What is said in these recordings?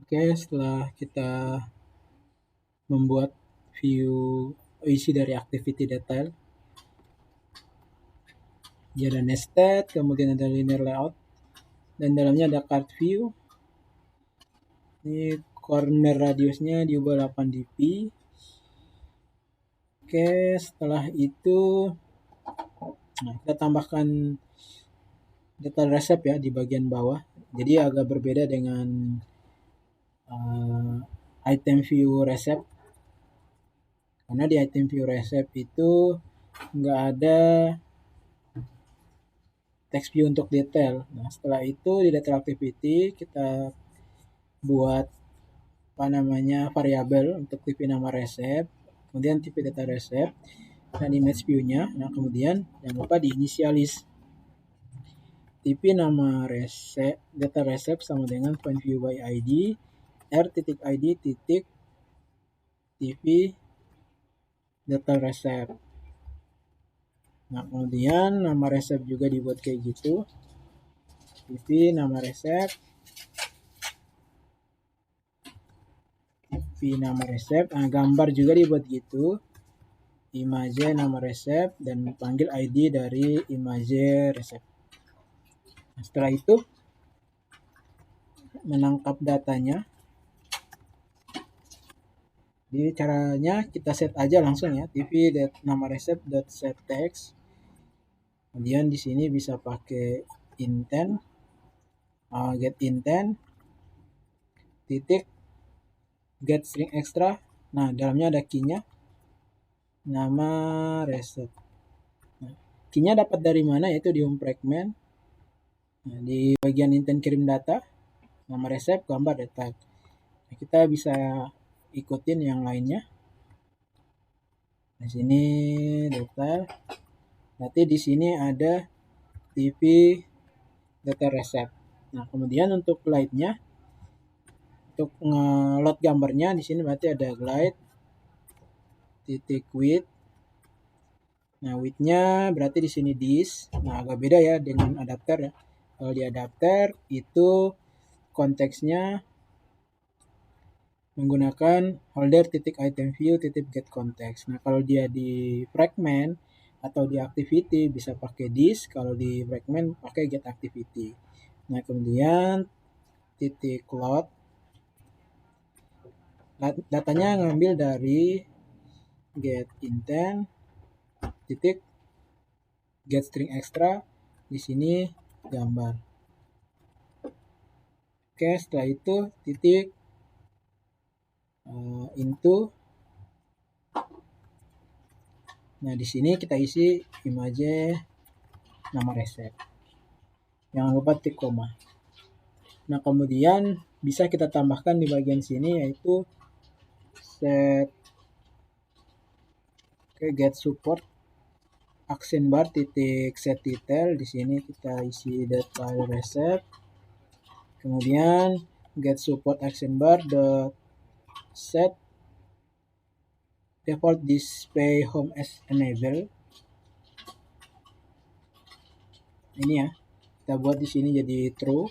Oke, setelah kita membuat view isi dari activity detail, dia ada nested, kemudian ada linear layout, dan dalamnya ada card view. Ini corner radiusnya diubah 8 dp. Oke, setelah itu kita tambahkan detail receipt ya di bagian bawah. Jadi agak berbeda dengan item view receipt. Karena di item view receipt itu nggak ada text view untuk detail. Nah, setelah itu di detail activity kita buat variabel untuk tipe nama resep, kemudian tipe data resep dan image view-nya. Nah, kemudian jangan lupa diinisialis. Tipe nama resep, data resep sama dengan find view by id, r.id titik tipe data resep. Nah, kemudian nama resep juga dibuat kayak gitu. Tipe nama resep, tipe nama resep. Nah, gambar juga dibuat gitu. Image nama resep dan panggil ID dari image resep. Nah, setelah itu menangkap datanya. Jadi caranya kita set aja langsung ya, tv nama resep set text. Kemudian di sini bisa pakai intent, get intent, titik, get string extra. Nah, dalamnya ada key-nya, nama resep. Nah, key-nya dapat dari mana? Yaitu di home fragment. Nah, di bagian intent kirim data, nama resep, gambar, data. Nah, kita bisa ikutin yang lainnya. Di sini data. Nanti di sini ada TV data resep. Nah, kemudian untuk glide-nya, untuk nge-load gambarnya di sini berarti ada glide titik width. Nah, width-nya berarti di sini this. Nah, agak beda ya dengan adapter ya. Kalau di adapter itu konteksnya menggunakan holder titik item view titik get context. Nah, kalau dia di fragment atau di activity bisa pakai this, kalau di fragment pakai get activity. Nah, kemudian titik load, datanya ngambil dari get intent titik get string extra, di sini gambar. Oke, setelah itu titik into. Nah, di sini kita isi image nama resep. Jangan lupa tik koma. Nah, kemudian bisa kita tambahkan di bagian sini yaitu set get support action bar titik set detail. Di sini kita isi detail resep. Kemudian get support action bar dot set default display home as enable. Ini ya, kita buat di sini jadi true.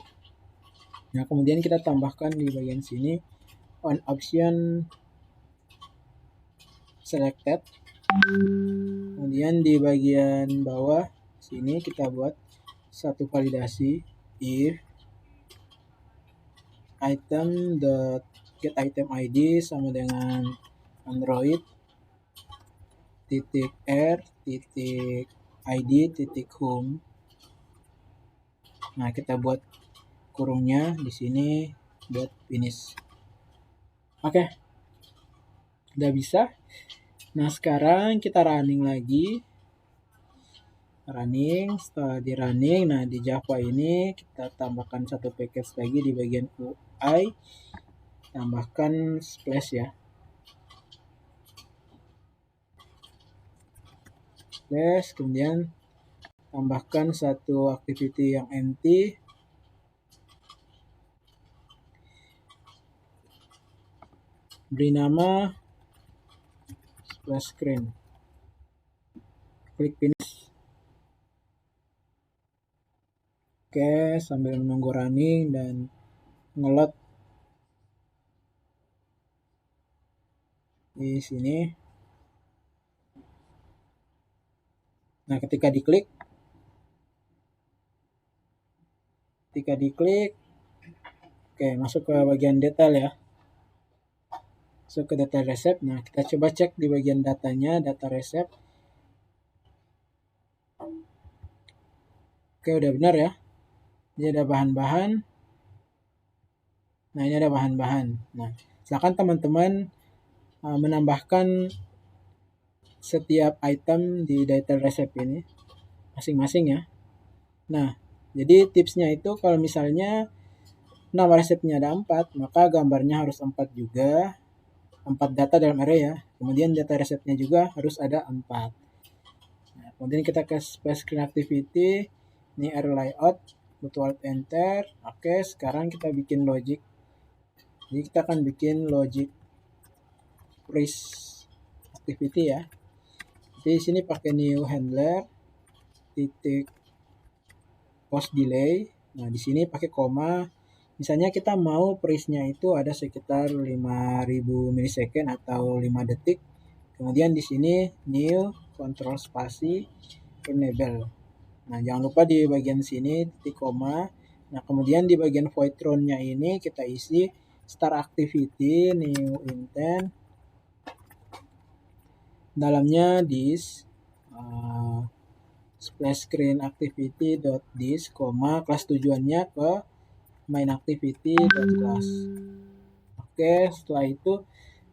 Nah, kemudian kita tambahkan di bagian sini on option selected. Kemudian di bagian bawah sini kita buat satu validasi if item dot get item id sama dengan android titik r titik id titik home. Nah, kita buat kurungnya di sini buat finish. Oke, udah bisa. Nah, sekarang kita running lagi. Setelah di running, nah di Java ini kita tambahkan satu package lagi di bagian UI, tambahkan splash ya, splash, kemudian tambahkan satu activity yang empty, beri nama splash screen, klik finish. Oke, sambil menunggu running dan ngeload di sini. Nah, ketika diklik, oke, masuk ke bagian detail ya. Masuk ke data resep. Nah, kita coba cek di bagian datanya, data resep. Oke, udah benar ya. Ini ada bahan-bahan. Nah, ini ada bahan-bahan. Nah, silakan teman-teman menambahkan setiap item di detail resep ini masing-masing ya. Nah, jadi tipsnya itu kalau misalnya nama resepnya ada 4, maka gambarnya harus 4 juga. 4 data dalam array ya. Kemudian data resepnya juga harus ada 4. Nah, kemudian kita ke space screen activity. Ini array layout, butuh alt enter. Oke, sekarang kita bikin logic. Jadi kita akan bikin logic freeze activity ya. Jadi di sini pakai new handler titik post delay. Nah, di sini pakai koma. Misalnya kita mau freeze-nya itu ada sekitar 5000 milisecond atau 5 detik. Kemudian di sini new control spasi enable. Nah, jangan lupa di bagian sini titik koma. Nah, kemudian di bagian voidron-nya ini kita isi start activity new intent. Dalamnya this splash screen activity.this, kelas tujuannya ke main activity.class. Oke, setelah itu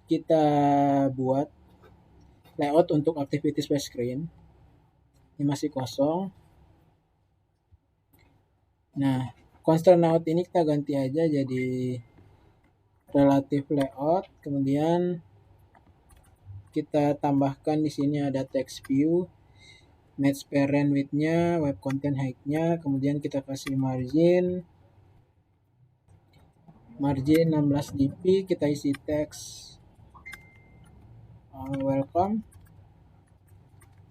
kita buat layout untuk activity splash screen. Ini masih kosong. Nah, constraint layout ini kita ganti aja jadi relative layout. Kemudian kita tambahkan di sini ada text view, match parent width-nya, web content height-nya, kemudian kita kasih margin 16 dp, kita isi text welcome,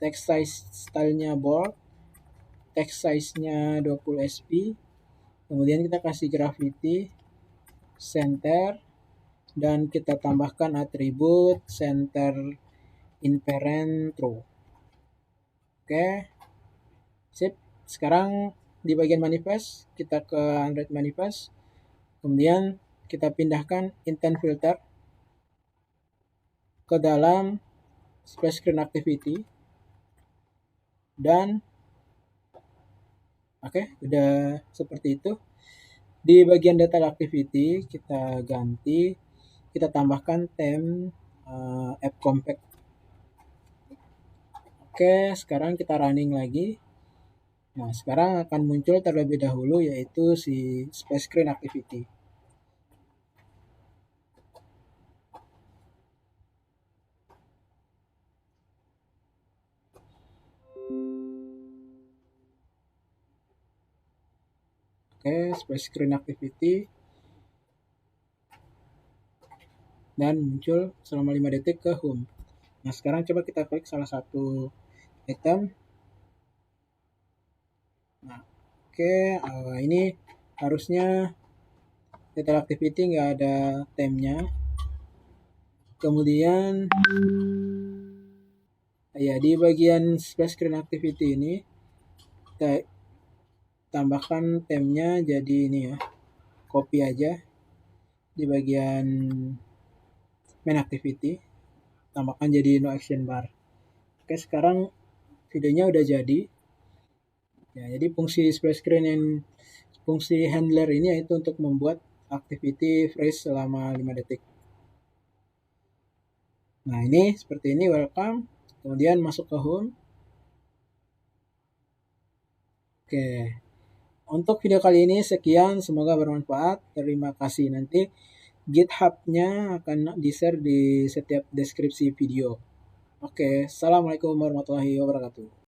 text size stylenya bold, text size-nya 20 sp, kemudian kita kasih graffiti center, dan kita tambahkan atribut center in parent true. Oke, sip. Sekarang di bagian manifest kita ke Android manifest, kemudian kita pindahkan intent filter ke dalam splash screen activity, dan oke, udah seperti itu. Di bagian detail activity kita ganti, kita tambahkan theme app compact. Oke, sekarang kita running lagi. Nah, sekarang akan muncul terlebih dahulu yaitu si splash screen activity. Oke, splash screen activity. Dan muncul selama 5 detik ke home. Nah, sekarang coba kita klik salah satu item. Nah, oke, ini harusnya detail activity nggak ada theme-nya. Kemudian ya di bagian splash screen activity ini kita tambahkan theme-nya jadi ini ya, copy aja di bagian main activity, tambahkan jadi no action bar. Oke, sekarang videonya udah jadi. Ya, jadi fungsi splash screen yang fungsi handler ini yaitu untuk membuat activity freeze selama 5 detik. Nah, ini seperti ini, welcome. Kemudian masuk ke home. Oke. Untuk video kali ini sekian, semoga bermanfaat. Terima kasih. Nanti GitHub-nya akan di-share di setiap deskripsi video. Oke, assalamualaikum warahmatullahi wabarakatuh.